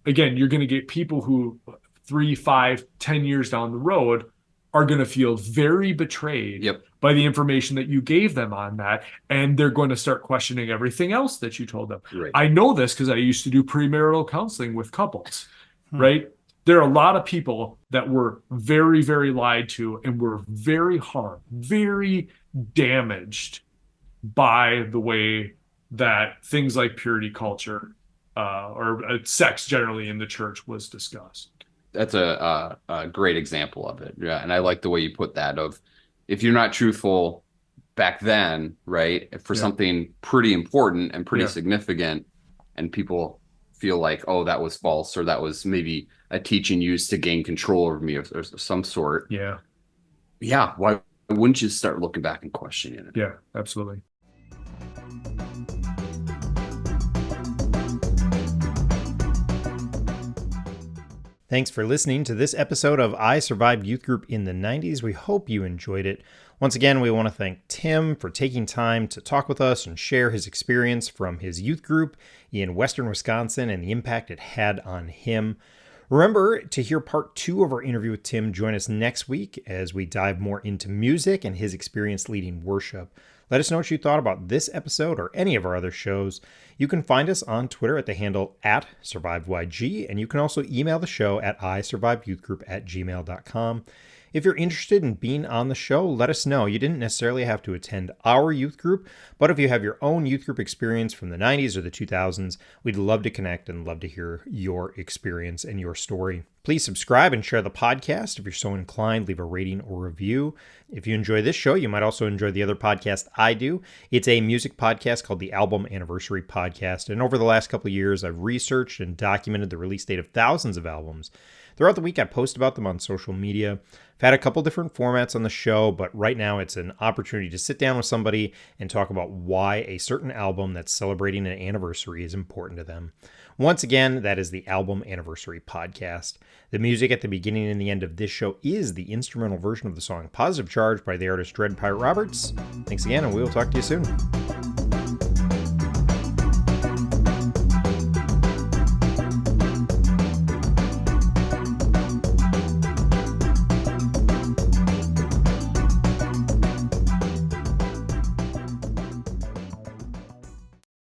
again, you're going to get people who 3, 5, 10 years down the road are going to feel very betrayed Yep. by the information that you gave them on that. And they're going to start questioning everything else that you told them. Right. I know this because I used to do premarital counseling with couples, right? There are a lot of people that were very, very lied to and were very harmed, very damaged by the way that things like purity culture or sex generally in the church was discussed. That's a great example of it. Yeah. And I like the way you put that, of if you're not truthful back then, right, for something pretty important and pretty significant, and people feel like, oh, that was false, or that was maybe a teaching used to gain control over me of some sort. Yeah. Yeah. Why wouldn't you start looking back and questioning it? Yeah, absolutely. Thanks for listening to this episode of I Survived Youth Group in the 90s. We hope you enjoyed it. Once again, we want to thank Tim for taking time to talk with us and share his experience from his youth group in Western Wisconsin and the impact it had on him. Remember to hear part 2 of our interview with Tim. Join us next week as we dive more into music and his experience leading worship. Let us know what you thought about this episode or any of our other shows. You can find us on Twitter at the handle @SurvivedYG, and you can also email the show at isurvivedyouthgroup@gmail.com. If you're interested in being on the show, let us know. You didn't necessarily have to attend our youth group, but if you have your own youth group experience from the 90s or the 2000s, we'd love to connect and love to hear your experience and your story. Please subscribe and share the podcast. If you're so inclined, leave a rating or review. If you enjoy this show, you might also enjoy the other podcast I do. It's a music podcast called the Album Anniversary Podcast. And over the last couple of years, I've researched and documented the release date of thousands of albums. Throughout the week, I post about them on social media. I've had a couple different formats on the show, but right now it's an opportunity to sit down with somebody and talk about why a certain album that's celebrating an anniversary is important to them. Once again, that is the Album Anniversary Podcast. The music at the beginning and the end of this show is the instrumental version of the song Positive Charge by the artist Dread Pirate Roberts. Thanks again, and we will talk to you soon.